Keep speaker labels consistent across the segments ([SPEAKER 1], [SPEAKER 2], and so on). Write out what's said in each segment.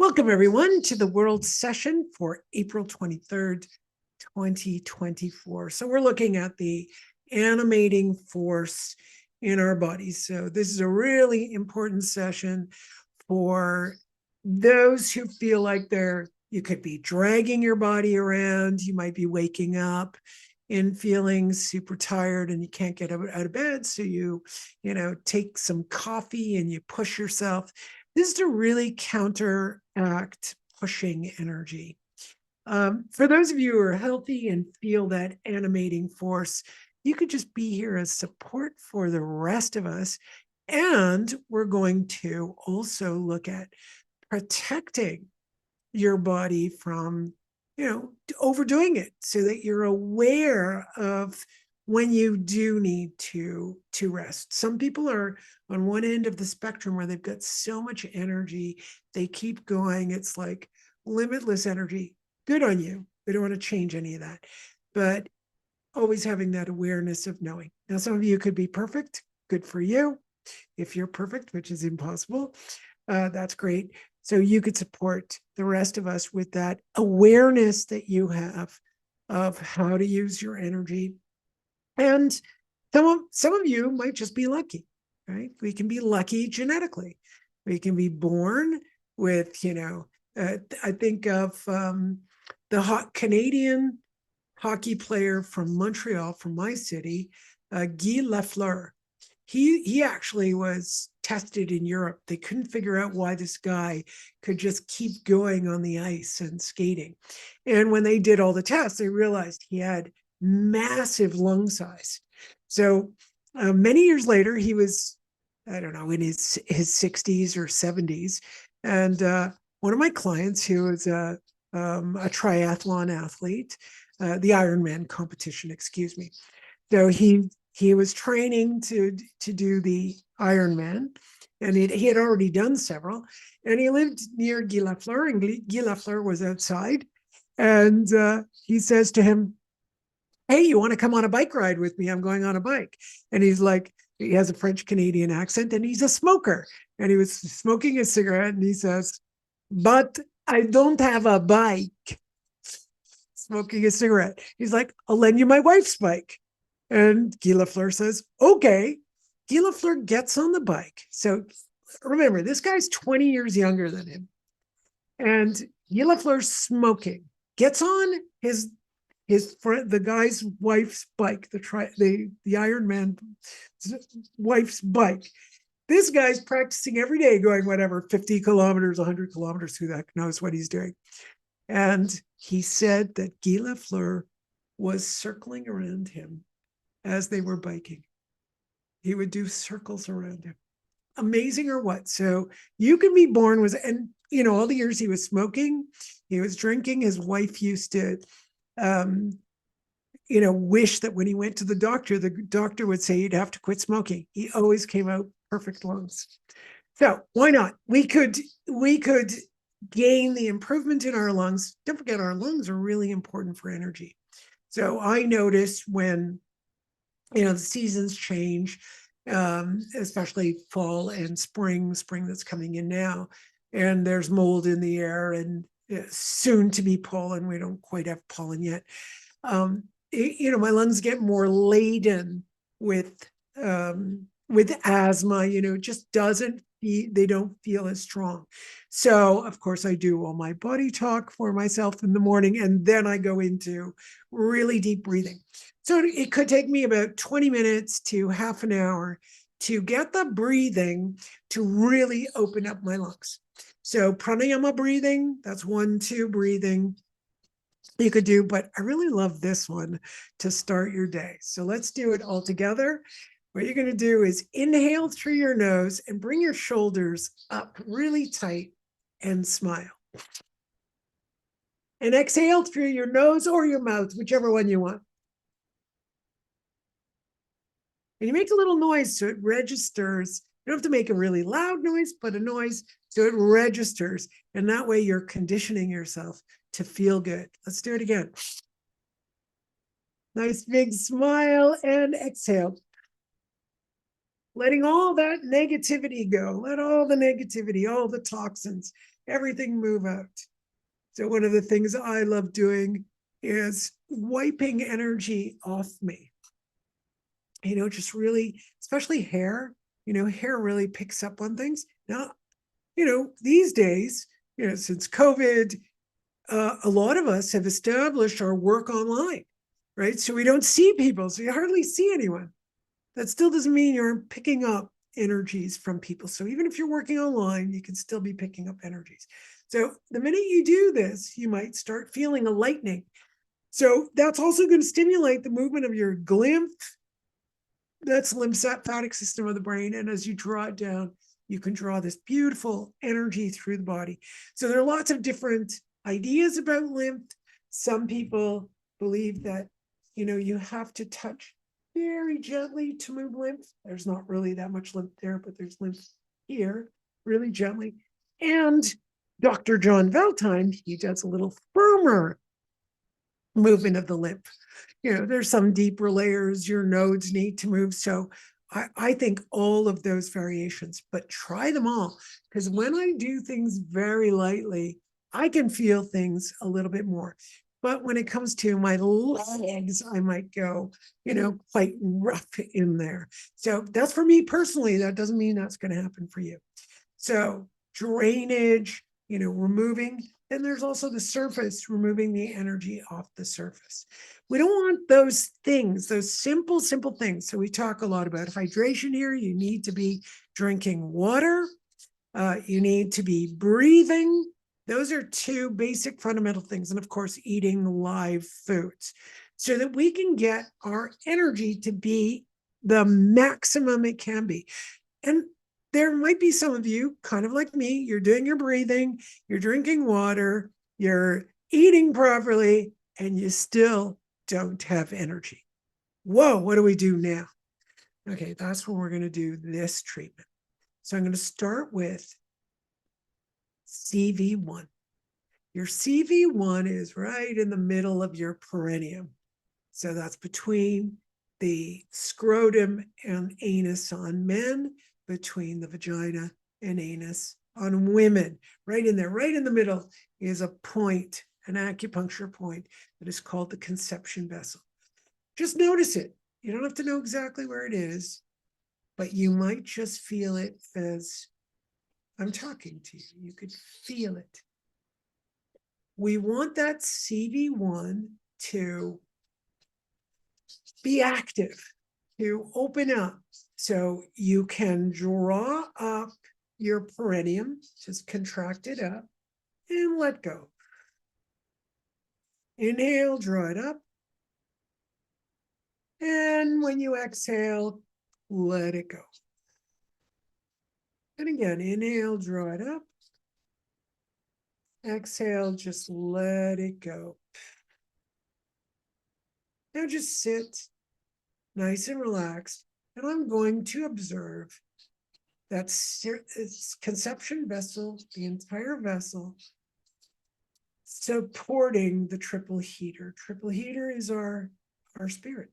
[SPEAKER 1] Welcome, everyone, to the World Session for April 23rd, 2024. So we're looking at the animating force in our bodies. So this is a really important session for those who feel like you could be dragging your body around. You might be waking up and feeling super tired and you can't get out of bed. So you take some coffee and you push yourself. This is to really counteract pushing energy. For those of you who are healthy and feel that animating force, you could just be here as support for the rest of us. And we're going to also look at protecting your body from, overdoing it so that you're aware of when you do need to rest. Some people are on one end of the spectrum where they've got so much energy, they keep going. It's like limitless energy. Good on you. We don't want to change any of that. But always having that awareness of knowing. Now, some of you could be perfect. Good for you. If you're perfect, which is impossible, that's great. So you could support the rest of us with that awareness that you have of how to use your energy. And some of you might just be lucky, right? We can be lucky genetically. We can be born with, I think of the Canadian hockey player from Montreal, from my city, Guy Lafleur. He actually was tested in Europe. They couldn't figure out why this guy could just keep going on the ice and skating. And when they did all the tests, they realized he had massive lung size. So many years later, he was, I don't know, in his 60s or 70s. And one of my clients, who was a triathlon athlete, the Ironman competition, excuse me. So he was training to do the Ironman, and he had already done several. And he lived near Guy Lafleur, and Guy Lafleur was outside, and he says to him, "Hey, you want to come on a bike ride with me? I'm going on a bike." And he's like, he has a French Canadian accent, and he's a smoker, and he was smoking a cigarette, and he says, "But I don't have a bike." Smoking a cigarette. He's like, "I'll lend you my wife's bike." And Guy Lafleur says, "Okay." Guy Lafleur gets on the bike. So remember, this guy's 20 years younger than him. And Guy Lafleur's smoking, gets on his friend, the guy's wife's bike, the Ironman wife's bike. This guy's practicing every day, going whatever, 50 kilometers, 100 kilometers, who the heck knows what he's doing. And he said that Guy Lafleur was circling around him as they were biking. He would do circles around him. Amazing or what? So you can be born with, and all the years he was smoking, he was drinking. His wife used to, wish that when he went to the doctor would say you'd have to quit smoking. He always came out perfect lungs. So why not? We could gain the improvement in our lungs. Don't forget, our lungs are really important for energy. So I notice when the seasons change, especially fall and spring that's coming in now, and there's mold in the air and soon to be pollen. We don't quite have pollen yet. My lungs get more laden with asthma. It just doesn't. They don't feel as strong. So, of course, I do all my body talk for myself in the morning, and then I go into really deep breathing. So it could take me about 20 minutes to half an hour to get the breathing to really open up my lungs. So pranayama breathing, that's 1-2 breathing you could do, but I really love this one to start your day. So let's do it all together. What you're going to do is inhale through your nose and bring your shoulders up really tight and smile. And exhale through your nose or your mouth, whichever one you want. And you make a little noise so it registers. You don't have to make a really loud noise, but a noise so it registers. And that way you're conditioning yourself to feel good. Let's do it again. Nice big smile and exhale. Letting all that negativity go. Let all the negativity, all the toxins, everything move out. So one of the things I love doing is wiping energy off me. Just really, especially hair, hair really picks up on things. Now, these days, since COVID, a lot of us have established our work online, right? So we don't see people, so you hardly see anyone. That still doesn't mean you're picking up energies from people. So even if you're working online, you can still be picking up energies. So the minute you do this, you might start feeling a lightening. So that's also going to stimulate the movement of your glymph. That's lymphatic system of the brain. And as you draw it down, you can draw this beautiful energy through the body. So there are lots of different ideas about lymph. Some people believe that, you have to touch very gently to move lymph. There's not really that much lymph there, but there's lymph here, really gently. And Dr. John Valtine, he does a little firmer movement of the lymph. There's some deeper layers your nodes need to move. So I think all of those variations, but try them all. Because when I do things very lightly, I can feel things a little bit more. But when it comes to my legs, I might go, quite rough in there. So that's for me personally. That doesn't mean that's going to happen for you. So drainage, removing. And there's also the surface, removing the energy off the surface. We don't want those things, those simple things. So we talk a lot about hydration here. You need to be drinking water. You need to be breathing. Those are two basic fundamental things. And of course, eating live foods so that we can get our energy to be the maximum it can be. And there might be some of you, kind of like me, you're doing your breathing, you're drinking water, you're eating properly, and you still don't have energy. Whoa, what do we do now? Okay, that's when we're going to do this treatment. So I'm going to start with CV1. Your CV1 is right in the middle of your perineum. So that's between the scrotum and anus on men, between the vagina and anus on women. Right in there, right in the middle is a point, an acupuncture point that is called the conception vessel. Just notice it. You don't have to know exactly where it is, but you might just feel it as I'm talking to you. You could feel it. We want that CV1 to be active, to open up. So you can draw up your perineum, just contract it up and let go. Inhale, draw it up. And when you exhale, let it go. And again, inhale, draw it up. Exhale, just let it go. Now just sit nice and relaxed. And I'm going to observe that conception vessel, the entire vessel, supporting the triple heater. Triple heater is our spirit.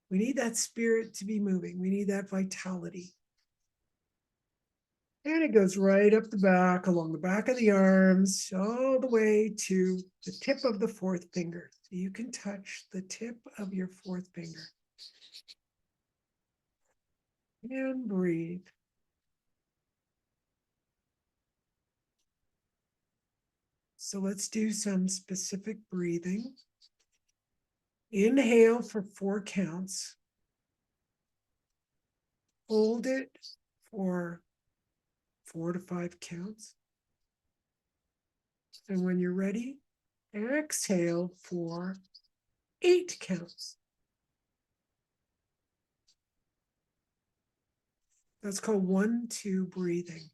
[SPEAKER 1] We need that spirit to be moving. We need that vitality. And it goes right up the back, along the back of the arms, all the way to the tip of the fourth finger. So you can touch the tip of your fourth finger. And breathe. So let's do some specific breathing. Inhale for 4 counts. Hold it for 4 to 5 counts. And when you're ready, exhale for 8 counts. That's called 1-2 breathing.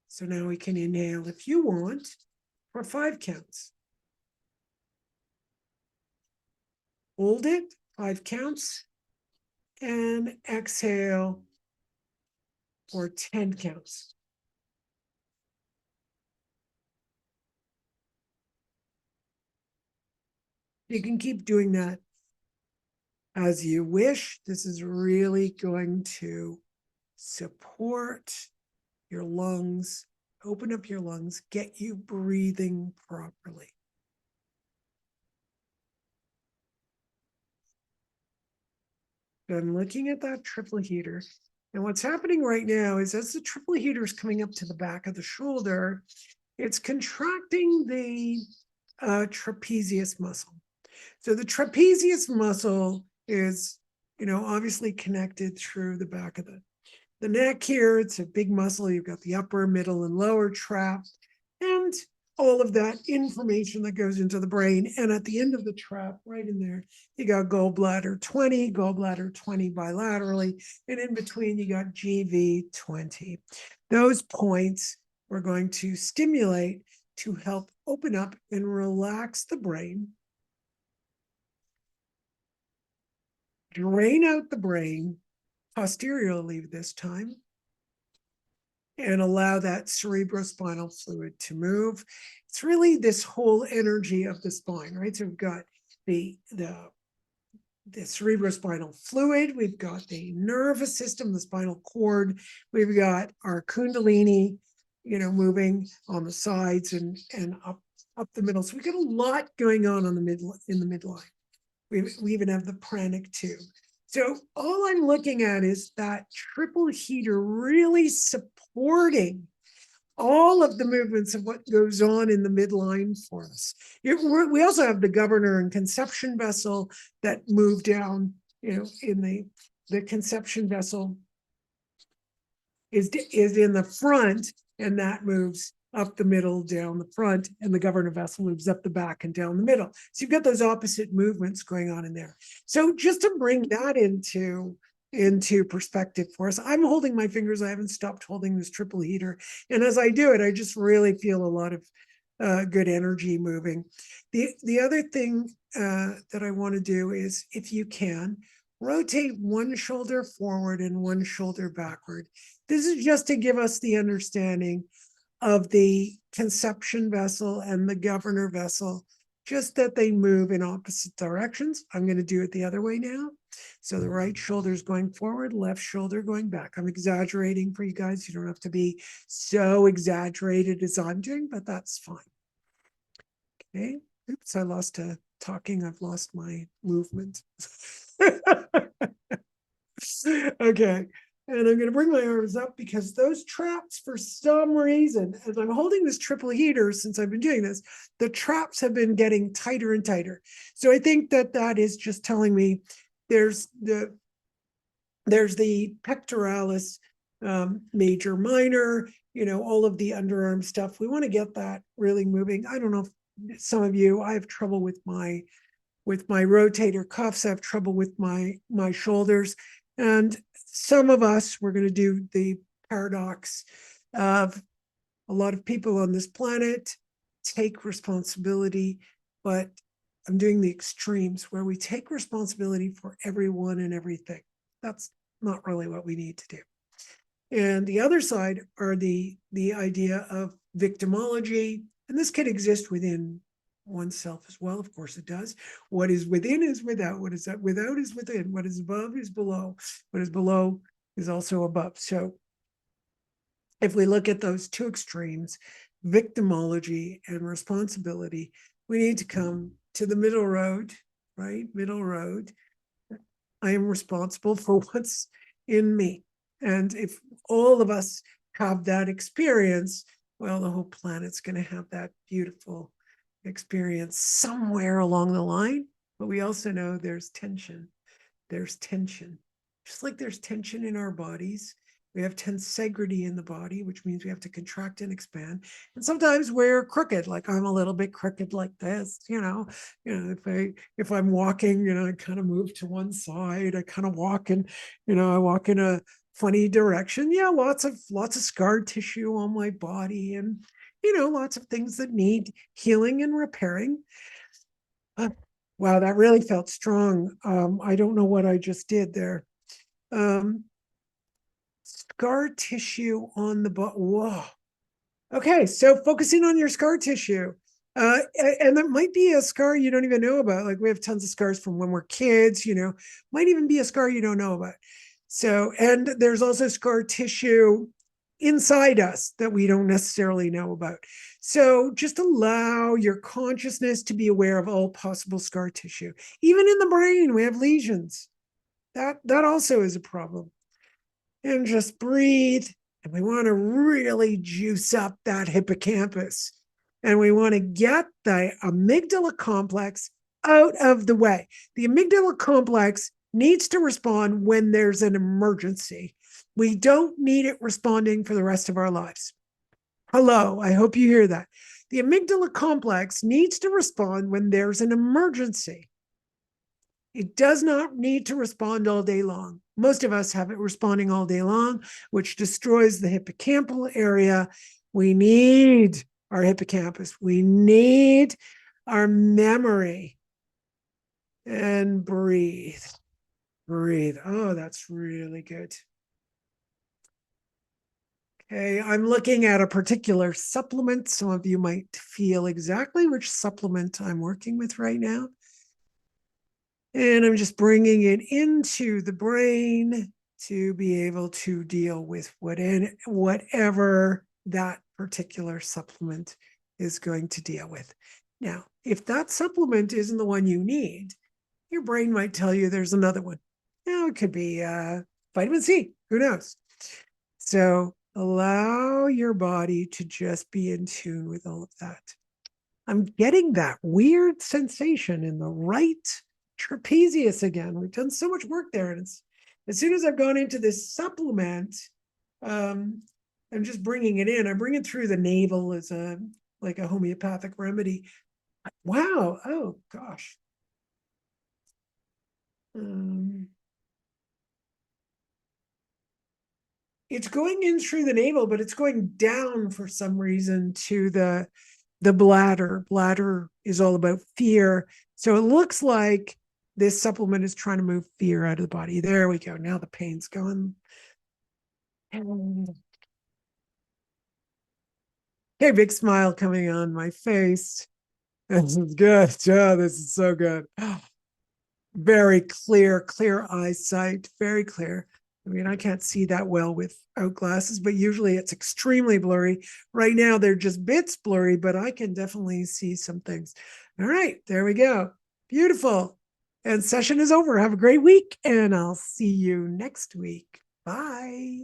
[SPEAKER 1] So now we can inhale if you want for 5 counts. Hold it, 5 counts, and exhale for 10 counts. You can keep doing that as you wish. This is really going to support your lungs open up your lungs, get you breathing properly. I'm looking at that triple heater. And what's happening right now is as the triple heater is coming up to the back of the shoulder, it's contracting the trapezius muscle. So the trapezius muscle is, obviously connected through the back of the neck here. It's a big muscle. You've got the upper, middle, and lower trap, and all of that information that goes into the brain. And at the end of the trap, right in there, you got gallbladder 20 bilaterally, and in between you got GV20. Those points we're going to stimulate to help open up and relax the brain, drain out the brain posteriorly this time, and allow that cerebrospinal fluid to move. It's really this whole energy of the spine, right? So we've got the cerebrospinal fluid, we've got the nervous system, the spinal cord, we've got our kundalini, moving on the sides and up the middle. So we've got a lot going on the midline. We even have the pranic too. So all I'm looking at is that triple heater really supporting all of the movements of what goes on in the midline for us. We also have the governor and conception vessel that move down, in the conception vessel is in the front, and that moves up the middle, down the front, and the governor vessel moves up the back and down the middle. So you've got those opposite movements going on in there. So just to bring that into perspective for us, I'm holding my fingers. I haven't stopped holding this triple heater. And as I do it, I just really feel a lot of good energy moving. The other thing that I want to do is, if you can, rotate one shoulder forward and one shoulder backward. This is just to give us the understanding of the conception vessel and the governor vessel, just that they move in opposite directions. I'm going to do it the other way now. So the right shoulder is going forward, left shoulder going back. I'm exaggerating for you guys. You don't have to be so exaggerated as I'm doing, but that's fine. Okay. Oops, I lost talking. I've lost my movement. Okay. And I'm going to bring my arms up because those traps, for some reason, as I'm holding this triple heater since I've been doing this, the traps have been getting tighter and tighter. So I think that is just telling me there's the pectoralis major, minor, all of the underarm stuff. We want to get that really moving. I don't know if some of you, I have trouble with my rotator cuffs. I have trouble with my shoulders. And some of us, we're going to do the paradox of a lot of people on this planet take responsibility, but I'm doing the extremes where we take responsibility for everyone and everything. That's not really what we need to do. And the other side are the idea of victimology, and this can exist within oneself as well. Of course it does. What is within is without. What is without is within. What is above is below. What is below is also above. So if we look at those two extremes, victimology and responsibility, we need to come to the middle road, right? Middle road. I am responsible for what's in me. And if all of us have that experience, well, the whole planet's going to have that beautiful experience somewhere along the line. But we also know there's tension. There's tension. Just like there's tension in our bodies, we have tensegrity in the body, which means we have to contract and expand. And sometimes we're crooked, like I'm a little bit crooked like this, if I'm walking, I kind of move to one side, I kind of walk and, I walk in a funny direction. Yeah, lots of scar tissue on my body, and lots of things that need healing and repairing. Wow, that really felt strong. I don't know what I just did there. Scar tissue on the body. Whoa. Okay, so focusing on your scar tissue. And that might be a scar you don't even know about. Like we have tons of scars from when we're kids, might even be a scar you don't know about. So, and there's also scar tissue inside us that we don't necessarily know about. So just allow your consciousness to be aware of all possible scar tissue. Even in the brain, we have lesions. That also is a problem. And just breathe. And we want to really juice up that hippocampus. And we want to get the amygdala complex out of the way. The amygdala complex needs to respond when there's an emergency. We don't need it responding for the rest of our lives. Hello, I hope you hear that. The amygdala complex needs to respond when there's an emergency. It does not need to respond all day long. Most of us have it responding all day long, which destroys the hippocampal area. We need our hippocampus. We need our memory. And breathe. Breathe. Oh, that's really good. Okay, I'm looking at a particular supplement. Some of you might feel exactly which supplement I'm working with right now. And I'm just bringing it into the brain to be able to deal with whatever that particular supplement is going to deal with. Now, if that supplement isn't the one you need, your brain might tell you there's another one. Now, it could be vitamin C. Who knows? So allow your body to just be in tune with all of that. I'm getting that weird sensation in the right trapezius again. We've done so much work there. And it's, as soon as I've gone into this supplement, I'm just bringing it in. I bring it through the navel as like a homeopathic remedy. Wow. Oh, gosh. It's going in through the navel, but it's going down for some reason to the bladder. Bladder is all about fear. So it looks like this supplement is trying to move fear out of the body. There we go. Now the pain's gone. Okay, big smile coming on my face. This is good. Oh, this is so good. Very clear eyesight, very clear. I mean, I can't see that well without glasses, but usually it's extremely blurry. Right now, they're just bits blurry, but I can definitely see some things. All right, there we go. Beautiful. And session is over. Have a great week, and I'll see you next week. Bye.